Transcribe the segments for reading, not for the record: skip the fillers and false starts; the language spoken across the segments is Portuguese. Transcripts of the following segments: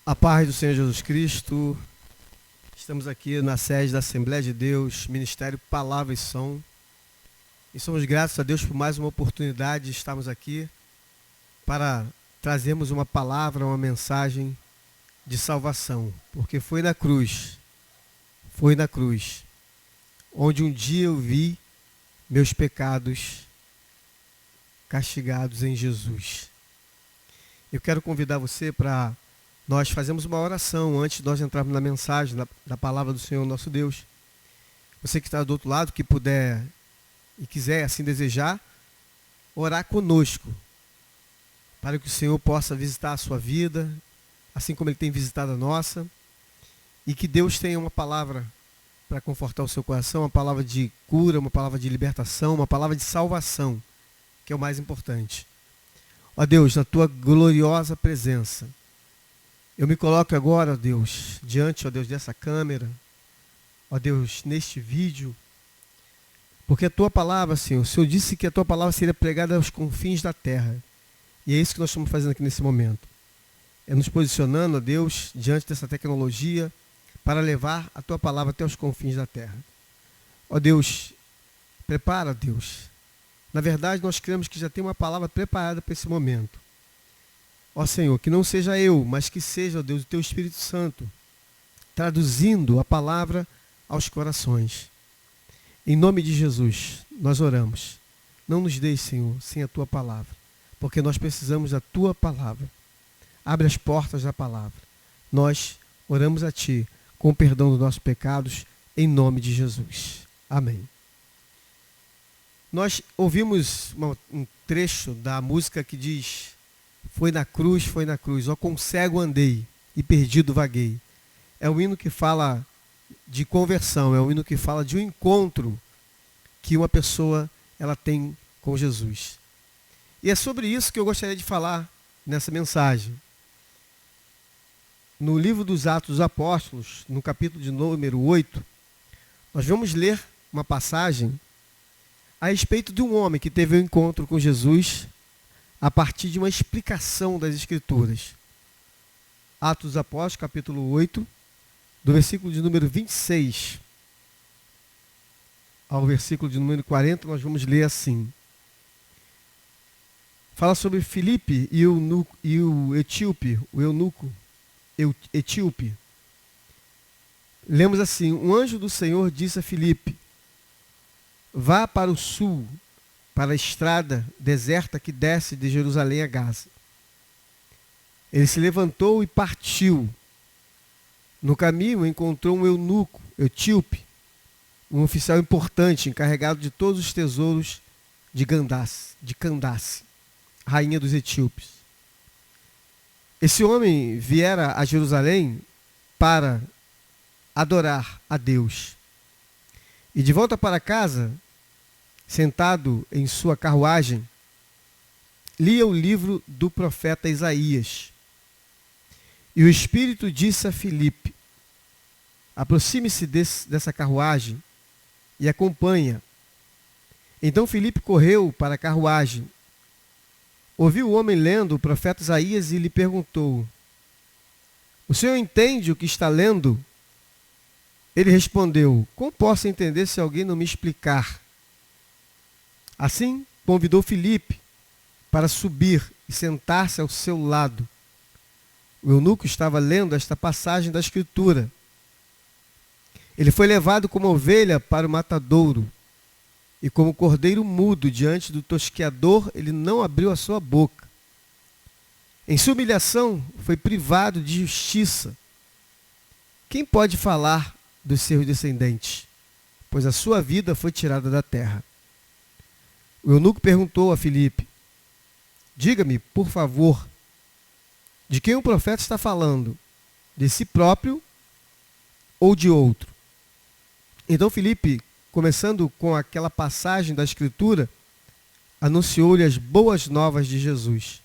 A paz do Senhor Jesus Cristo. Estamos aqui na sede da Assembleia de Deus, Ministério Palavra e Som. E somos gratos a Deus por mais uma oportunidade de estarmos aqui para trazermos uma palavra, uma mensagem de salvação. Porque foi na cruz, onde um dia eu vi meus pecados castigados em Jesus. Eu quero convidar você para nós fazermos uma oração antes de nós entrarmos na mensagem da palavra do Senhor nosso Deus. Você que está do outro lado, que puder e quiser assim desejar, orar conosco, para que o Senhor possa visitar a sua vida, assim como Ele tem visitado a nossa, e que Deus tenha uma palavra para confortar o seu coração, uma palavra de cura, uma palavra de libertação, uma palavra de salvação, que é o mais importante. Ó Deus, na Tua gloriosa presença, eu me coloco agora, ó Deus, diante, ó Deus, dessa câmera, ó Deus, neste vídeo, porque a Tua palavra, Senhor, o Senhor disse que a Tua palavra seria pregada aos confins da terra, e é isso que nós estamos fazendo aqui nesse momento, é nos posicionando, ó Deus, diante dessa tecnologia, para levar a Tua palavra até os confins da terra. Ó Deus, prepara, Deus. Na verdade, nós cremos que já tem uma palavra preparada para esse momento. Ó Senhor, que não seja eu, mas que seja, ó Deus, o Teu Espírito Santo, traduzindo a palavra aos corações. Em nome de Jesus, nós oramos. Não nos deixe, Senhor, sem a Tua palavra, porque nós precisamos da Tua palavra. Abre as portas da palavra. Nós oramos a Ti, com o perdão dos nossos pecados, em nome de Jesus. Amém. Nós ouvimos um trecho da música que diz: foi na cruz, ó quão cego andei e perdido vaguei. É um hino que fala de conversão, é um hino que fala de um encontro que uma pessoa ela tem com Jesus. E é sobre isso que eu gostaria de falar nessa mensagem. No livro dos Atos dos Apóstolos, no capítulo de número 8, nós vamos ler uma passagem a respeito de um homem que teve um encontro com Jesus a partir de uma explicação das Escrituras. Atos dos Apóstolos, capítulo 8, do versículo de número 26 ao versículo de número 40, nós vamos ler assim. Fala sobre Filipe e o etíope, o eunuco etíope. Lemos assim: um anjo do Senhor disse a Filipe: vá para o sul, para a estrada deserta que desce de Jerusalém a Gaza. Ele se levantou e partiu. No caminho encontrou um eunuco etíope, um oficial importante, encarregado de todos os tesouros de Candace, rainha dos etíopes. Esse homem viera a Jerusalém para adorar a Deus. E de volta para casa, sentado em sua carruagem, lia o livro do profeta Isaías. E o Espírito disse a Filipe: aproxime-se dessa carruagem e acompanha. Então Filipe correu para a carruagem, ouviu o homem lendo o profeta Isaías e lhe perguntou: o senhor entende o que está lendo? Ele respondeu: como posso entender se alguém não me explicar? Assim, convidou Filipe para subir e sentar-se ao seu lado. O eunuco estava lendo esta passagem da Escritura. Ele foi levado como ovelha para o matadouro, e como cordeiro mudo diante do tosqueador, ele não abriu a sua boca. Em sua humilhação, foi privado de justiça. Quem pode falar dos seus descendentes? Pois a sua vida foi tirada da terra. O eunuco perguntou a Filipe: diga-me, por favor, de quem o profeta está falando? De si próprio ou de outro? Então Filipe, começando com aquela passagem da Escritura, anunciou-lhe as boas novas de Jesus.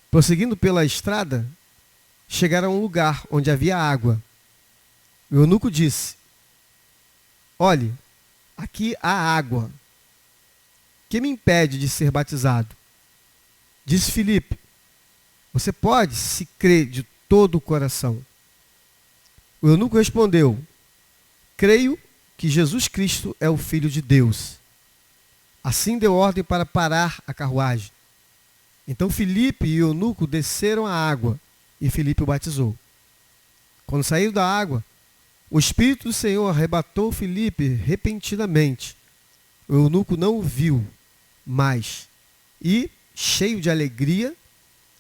Prosseguindo pela estrada, chegaram a um lugar onde havia água. O eunuco disse: olhe, aqui há água. Que me impede de ser batizado? Disse Filipe: você pode, se crer de todo o coração. O eunuco respondeu: creio que Jesus Cristo é o Filho de Deus. Assim deu ordem para parar a carruagem. Então Filipe e o eunuco desceram à água e Filipe o batizou. Quando saíram da água, o Espírito do Senhor arrebatou Filipe repentinamente. O eunuco não o viu mais e, cheio de alegria,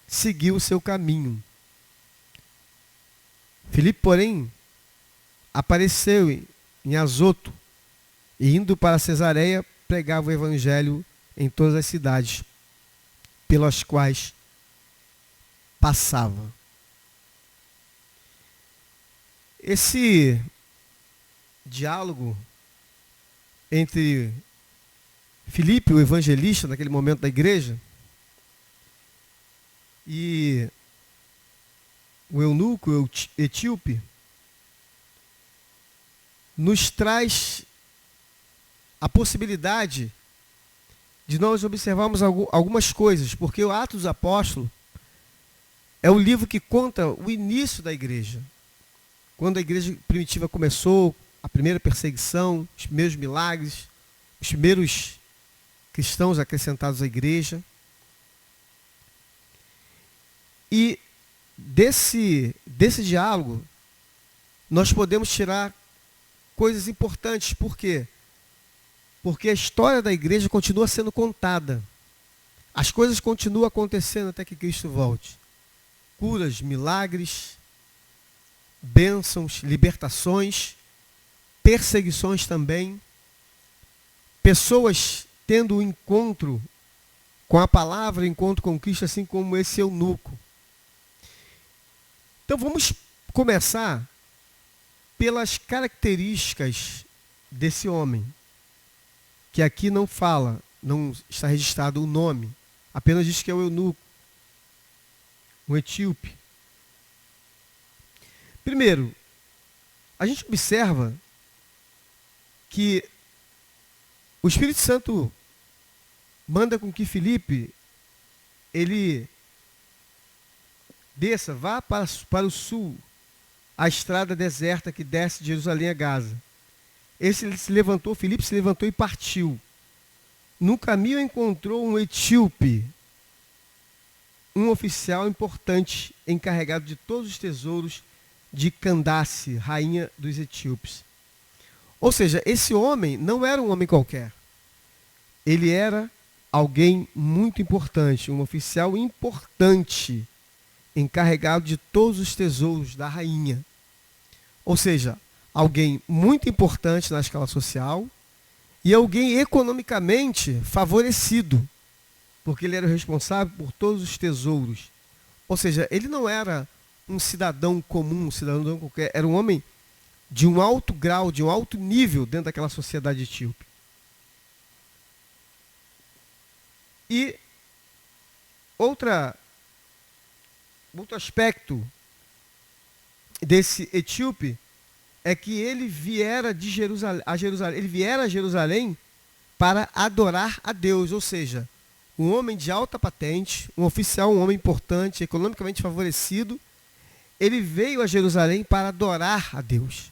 seguiu o seu caminho. Filipe, porém, apareceu em Azoto e, indo para Cesareia, pregava o evangelho em todas as cidades pelas quais passava. Esse diálogo entre Filipe, o evangelista, naquele momento da igreja, e o eunuco, o etíope, nos traz a possibilidade de nós observarmos algumas coisas, porque o Atos dos Apóstolos é o livro que conta o início da igreja. Quando a igreja primitiva começou, a primeira perseguição, os primeiros milagres, os primeiros cristãos acrescentados à igreja. E desse diálogo, nós podemos tirar coisas importantes. Por quê? Porque a história da igreja continua sendo contada. As coisas continuam acontecendo até que Cristo volte. Curas, milagres, bênçãos, libertações, perseguições também. Pessoas tendo um encontro com a palavra, encontro com Cristo, assim como esse eunuco. Então vamos começar pelas características desse homem, que aqui não fala, não está registrado o nome, apenas diz que é o eunuco, um etíope. Primeiro, a gente observa que o Espírito Santo manda com que Filipe, ele desça, vá para o sul, a estrada deserta que desce de Jerusalém a Gaza. Filipe se levantou e partiu. No caminho encontrou um etíope, um oficial importante, encarregado de todos os tesouros de Candace, rainha dos etíopes. Ou seja, esse homem não era um homem qualquer. Ele era alguém muito importante, um oficial importante, encarregado de todos os tesouros da rainha. Ou seja, alguém muito importante na escala social e alguém economicamente favorecido, porque ele era o responsável por todos os tesouros. Ou seja, ele não era um cidadão comum, um cidadão qualquer, era um homem de um alto grau, de um alto nível dentro daquela sociedade etíope. E outro aspecto desse etíope é que ele viera a Jerusalém para adorar a Deus, ou seja, um homem de alta patente, um oficial, um homem importante, economicamente favorecido, ele veio a Jerusalém para adorar a Deus.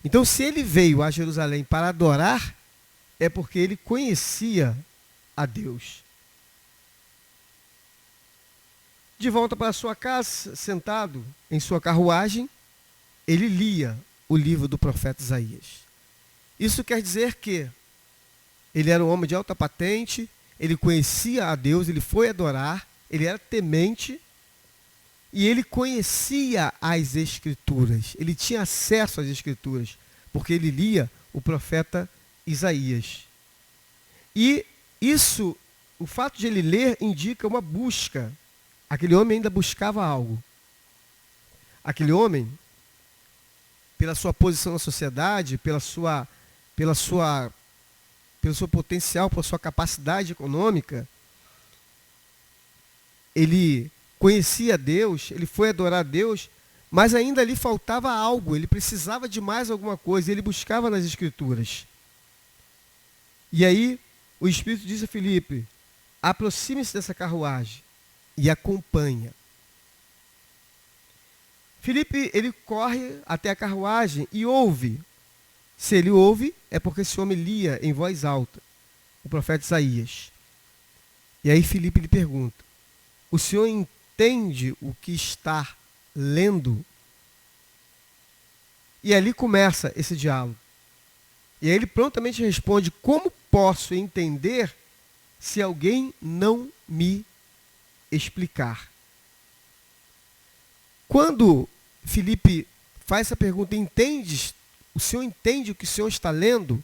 Então, se ele veio a Jerusalém para adorar, é porque ele conhecia a Deus. De volta para sua casa, sentado em sua carruagem, ele lia o livro do profeta Isaías. Isso quer dizer que ele era um homem de alta patente, ele conhecia a Deus, ele foi adorar, ele era temente e ele conhecia as Escrituras. Ele tinha acesso às Escrituras, porque ele lia o profeta Isaías. E isso, o fato de ele ler, indica uma busca. Aquele homem ainda buscava algo. Aquele homem, pela sua posição na sociedade, pelo seu potencial, pela sua capacidade econômica, ele conhecia Deus, ele foi adorar a Deus, mas ainda lhe faltava algo, ele precisava de mais alguma coisa, ele buscava nas Escrituras. E aí, o Espírito disse a Filipe: aproxime-se dessa carruagem e acompanha. Filipe, ele corre até a carruagem e ouve. Se ele ouve, é porque esse homem lia em voz alta o profeta Isaías. E aí Filipe lhe pergunta: o senhor entende o que está lendo? E ali começa esse diálogo. E aí ele prontamente responde: como posso entender se alguém não me explicar? Quando Filipe faz essa pergunta: o senhor entende o que o senhor está lendo?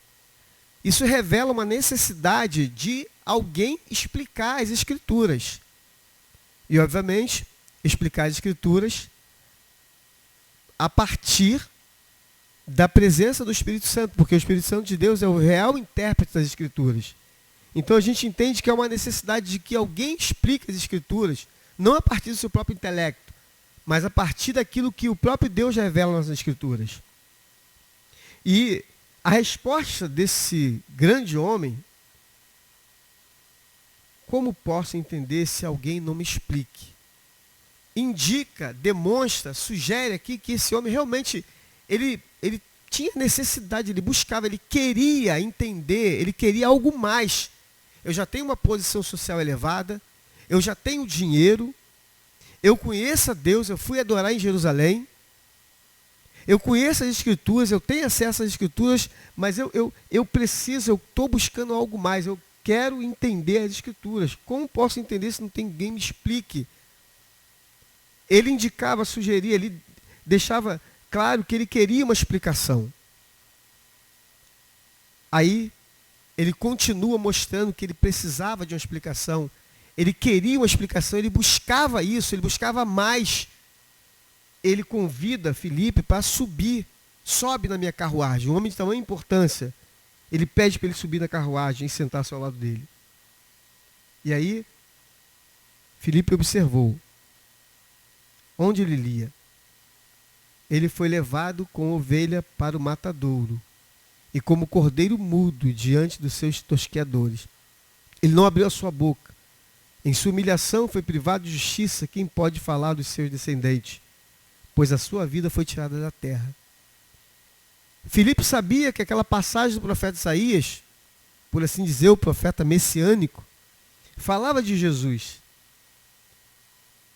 Isso revela uma necessidade de alguém explicar as Escrituras. E, obviamente, explicar as Escrituras a partir da presença do Espírito Santo, porque o Espírito Santo de Deus é o real intérprete das Escrituras. Então a gente entende que é uma necessidade de que alguém explique as Escrituras, não a partir do seu próprio intelecto, mas a partir daquilo que o próprio Deus revela nas Escrituras. E a resposta desse grande homem: como posso entender se alguém não me explique? Indica, demonstra, sugere aqui que esse homem realmente, ele tinha necessidade, ele buscava, ele queria entender, ele queria algo mais. Eu já tenho uma posição social elevada, eu já tenho dinheiro, eu conheço a Deus, eu fui adorar em Jerusalém, eu conheço as Escrituras, eu tenho acesso às Escrituras, mas eu estou buscando algo mais, eu quero entender as Escrituras. Como posso entender se não tem ninguém me explique? Ele indicava, sugeria, ele deixava claro que ele queria uma explicação. Aí, ele continua mostrando que ele precisava de uma explicação. Ele queria uma explicação, ele buscava isso, ele buscava mais. Ele convida Filipe para subir. Sobe na minha carruagem. Um homem de tamanha importância. Ele pede para ele subir na carruagem e sentar-se ao lado dele. E aí, Filipe observou. Onde ele lia? Ele foi levado com ovelha para o matadouro, e como cordeiro mudo diante dos seus tosqueadores. Ele não abriu a sua boca. Em sua humilhação foi privado de justiça quem pode falar dos seus descendentes, pois a sua vida foi tirada da terra. Filipe sabia que aquela passagem do profeta Isaías, por assim dizer, o profeta messiânico, falava de Jesus.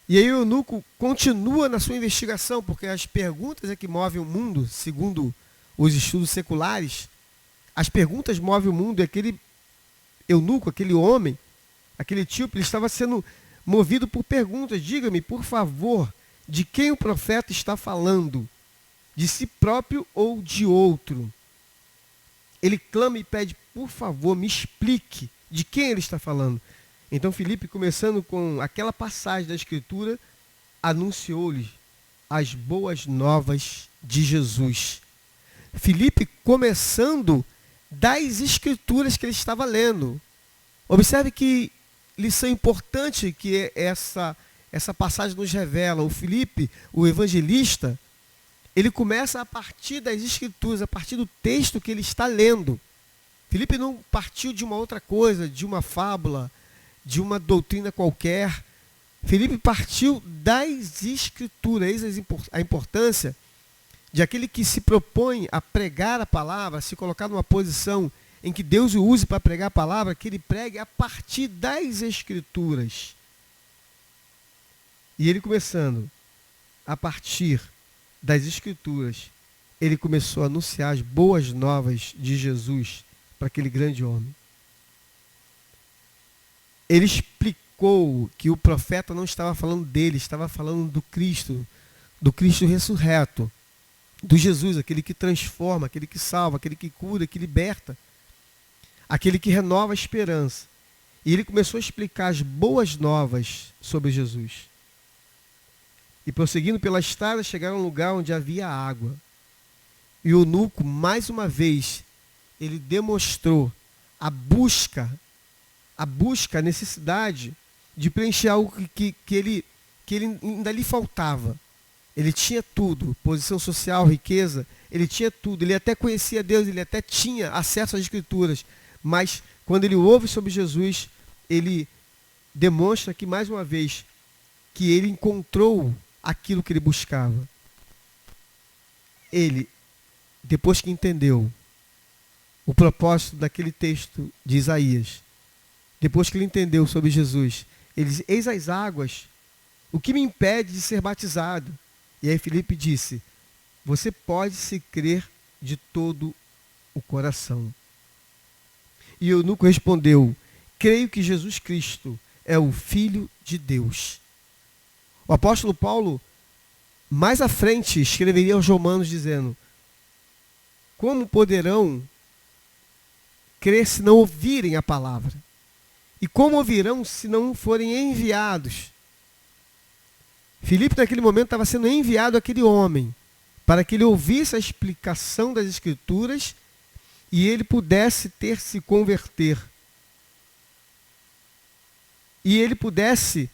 E aí o eunuco continua na sua investigação, porque as perguntas é que movem o mundo, segundo os estudos seculares. As perguntas movem o mundo, e aquele eunuco, aquele homem, aquele etíope, ele estava sendo movido por perguntas. Diga-me, por favor, de quem o profeta está falando? De si próprio ou de outro? Ele clama e pede: por favor, me explique de quem ele está falando. Então Filipe, começando com aquela passagem da Escritura, anunciou-lhes as boas novas de Jesus. Filipe começando das Escrituras que ele estava lendo. Observe que lição importante que essa passagem nos revela. O Filipe, o evangelista, ele começa a partir das Escrituras, a partir do texto que ele está lendo. Filipe não partiu de uma outra coisa, de uma fábula, de uma doutrina qualquer. Filipe partiu das Escrituras. Eis a importância de aquele que se propõe a pregar a palavra, se colocar numa posição em que Deus o use para pregar a palavra, que ele pregue a partir das Escrituras. E ele começando a partir das Escrituras, ele começou a anunciar as boas novas de Jesus para aquele grande homem. Ele explicou que o profeta não estava falando dele, estava falando do Cristo ressurreto, do Jesus, aquele que transforma, aquele que salva, aquele que cura, que liberta, aquele que renova a esperança. E ele começou a explicar as boas novas sobre Jesus. E prosseguindo pela estrada, chegaram a um lugar onde havia água. E o eunuco, mais uma vez, ele demonstrou a busca, a necessidade de preencher algo que ele ainda lhe faltava. Ele tinha tudo, posição social, riqueza, ele tinha tudo. Ele até conhecia Deus, ele até tinha acesso às Escrituras. Mas quando ele ouve sobre Jesus, ele demonstra que, mais uma vez, que ele encontrou aquilo que ele buscava. ele, depois que entendeu o propósito daquele texto de Isaías, depois que ele entendeu sobre Jesus, ele diz: eis as águas, o que me impede de ser batizado? E aí Filipe disse: você pode se crer de todo o coração. E o eunuco respondeu: creio que Jesus Cristo é o Filho de Deus. O apóstolo Paulo, mais à frente, escreveria aos Romanos dizendo: como poderão crer se não ouvirem a palavra? E como ouvirão se não forem enviados? Filipe, naquele momento, estava sendo enviado àquele homem para que ele ouvisse a explicação das Escrituras e ele pudesse se converter. E ele pudesse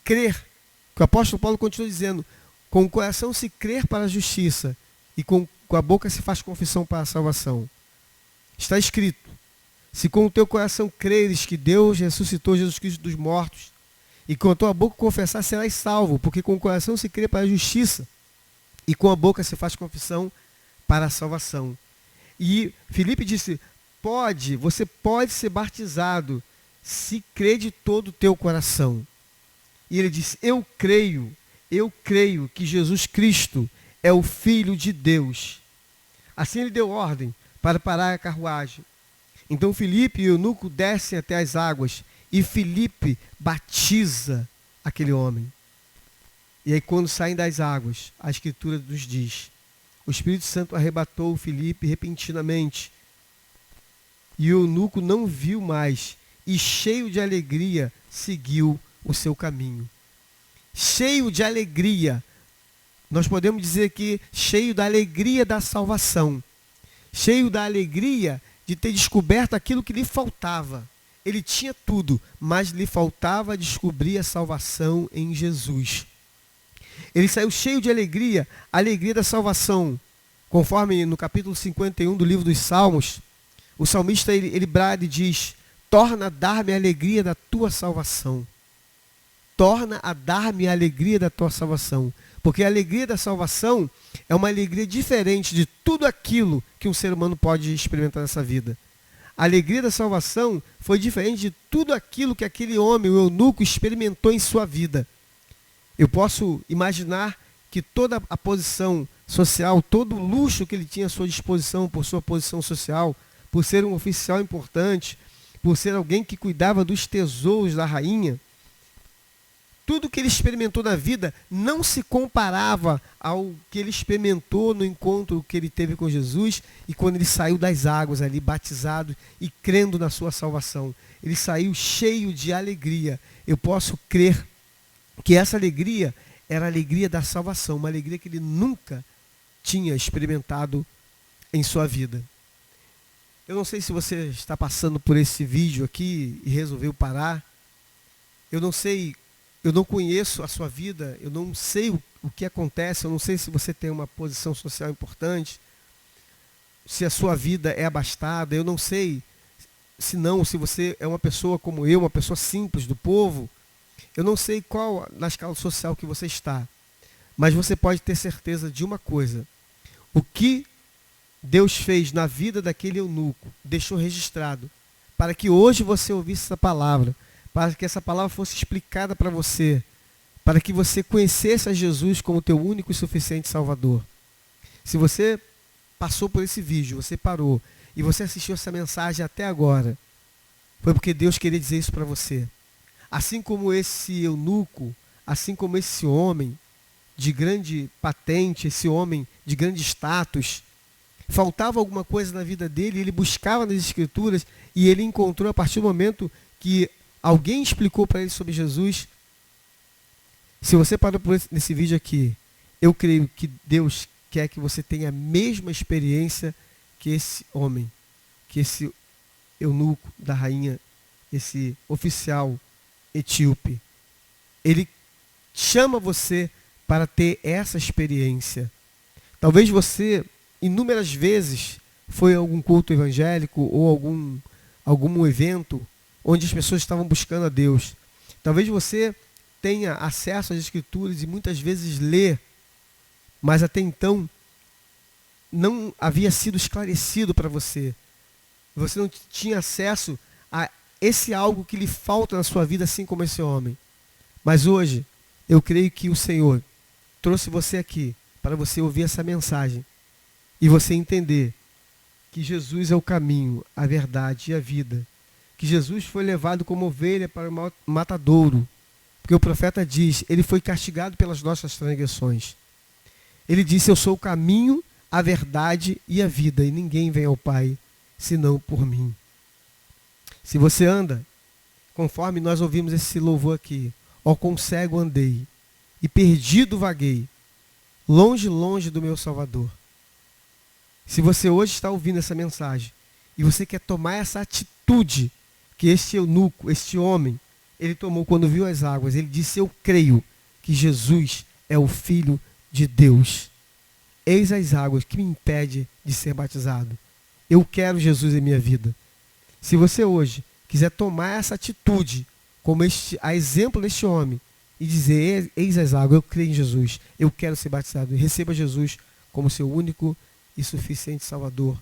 crer. Que o apóstolo Paulo continua dizendo: com o coração se crer para a justiça e com a boca se faz confissão para a salvação. Está escrito: se com o teu coração creres que Deus ressuscitou Jesus Cristo dos mortos e com a tua boca confessar, serás salvo, porque com o coração se crê para a justiça e com a boca se faz confissão para a salvação. E Filipe disse: você pode ser batizado se crê de todo o teu coração. E ele disse: eu creio que Jesus Cristo é o Filho de Deus. Assim ele deu ordem para parar a carruagem. Então Filipe e o eunuco descem até as águas e Filipe batiza aquele homem. E aí quando saem das águas, a Escritura nos diz: o Espírito Santo arrebatou Filipe repentinamente. E o eunuco não viu mais e cheio de alegria seguiu o seu caminho. Cheio de alegria. Nós podemos dizer que cheio da alegria da salvação. Cheio da alegria de ter descoberto aquilo que lhe faltava. Ele tinha tudo, mas lhe faltava descobrir a salvação em Jesus. Ele saiu cheio de alegria, a alegria da salvação. Conforme no capítulo 51 do livro dos Salmos, o salmista ele brada e diz: torna a dar-me a alegria da tua salvação. Torna a dar-me a alegria da tua salvação. Porque a alegria da salvação é uma alegria diferente de tudo aquilo que um ser humano pode experimentar nessa vida. A alegria da salvação foi diferente de tudo aquilo que aquele homem, o eunuco, experimentou em sua vida. Eu posso imaginar que toda a posição social, todo o luxo que ele tinha à sua disposição por sua posição social, por ser um oficial importante, por ser alguém que cuidava dos tesouros da rainha, tudo que ele experimentou na vida não se comparava ao que ele experimentou no encontro que ele teve com Jesus e quando ele saiu das águas ali, batizado e crendo na sua salvação. Ele saiu cheio de alegria. Eu posso crer que essa alegria era a alegria da salvação, uma alegria que ele nunca tinha experimentado em sua vida. Eu não sei se você está passando por esse vídeo aqui e resolveu parar. Eu não sei. Eu não conheço a sua vida, eu não sei o que acontece, eu não sei se você tem uma posição social importante, se a sua vida é abastada, eu não sei se você é uma pessoa como eu, uma pessoa simples do povo, eu não sei qual na escala social que você está, mas você pode ter certeza de uma coisa: o que Deus fez na vida daquele eunuco, deixou registrado, para que hoje você ouvisse essa palavra, para que essa palavra fosse explicada para você, para que você conhecesse a Jesus como teu único e suficiente Salvador. Se você passou por esse vídeo, você parou, e você assistiu essa mensagem até agora, foi porque Deus queria dizer isso para você. Assim como esse eunuco, assim como esse homem de grande patente, esse homem de grande status, faltava alguma coisa na vida dele, ele buscava nas Escrituras, e ele encontrou a partir do momento que alguém explicou para ele sobre Jesus. Se você parou por nesse vídeo aqui, eu creio que Deus quer que você tenha a mesma experiência que esse homem, que esse eunuco da rainha, esse oficial etíope. Ele chama você para ter essa experiência. Talvez você, inúmeras vezes, foi a algum culto evangélico ou algum evento onde as pessoas estavam buscando a Deus. Talvez você tenha acesso às Escrituras e muitas vezes lê, mas até então não havia sido esclarecido para você. Você não tinha acesso a esse algo que lhe falta na sua vida, assim como esse homem. Mas hoje, eu creio que o Senhor trouxe você aqui para você ouvir essa mensagem e você entender que Jesus é o caminho, a verdade e a vida. Que Jesus foi levado como ovelha para o matadouro. Porque o profeta diz, ele foi castigado pelas nossas transgressões. Ele disse, eu sou o caminho, a verdade e a vida, e ninguém vem ao Pai senão por mim. Se você anda, conforme nós ouvimos esse louvor aqui, ó quão cego andei, e perdido vaguei, longe, longe do meu Salvador. Se você hoje está ouvindo essa mensagem, e você quer tomar essa atitude que este eunuco, este homem, ele tomou quando viu as águas, ele disse, eu creio que Jesus é o Filho de Deus. Eis as águas que me impedem de ser batizado. Eu quero Jesus em minha vida. Se você hoje quiser tomar essa atitude, como a exemplo deste homem, e dizer, eis as águas, eu creio em Jesus, eu quero ser batizado, e receba Jesus como seu único e suficiente Salvador,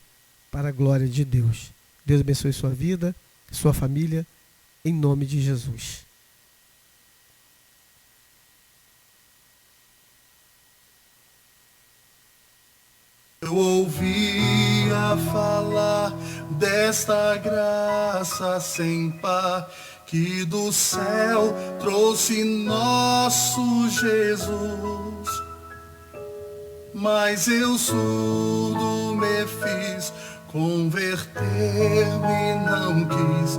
para a glória de Deus. Deus abençoe sua vida, sua família, em nome de Jesus. Eu ouvia falar desta graça sem par que do céu trouxe nosso Jesus. Mas eu surdo me fiz, converter-me não quis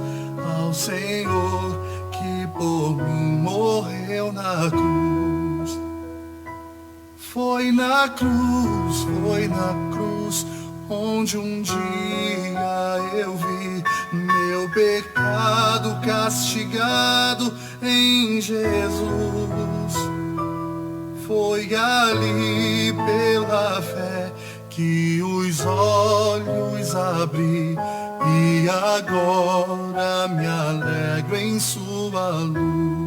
ao Senhor que por mim morreu na cruz. Foi na cruz, onde um dia eu vi meu pecado castigado em Jesus. Foi ali pela fé que os olhos abri e agora me alegro em sua luz.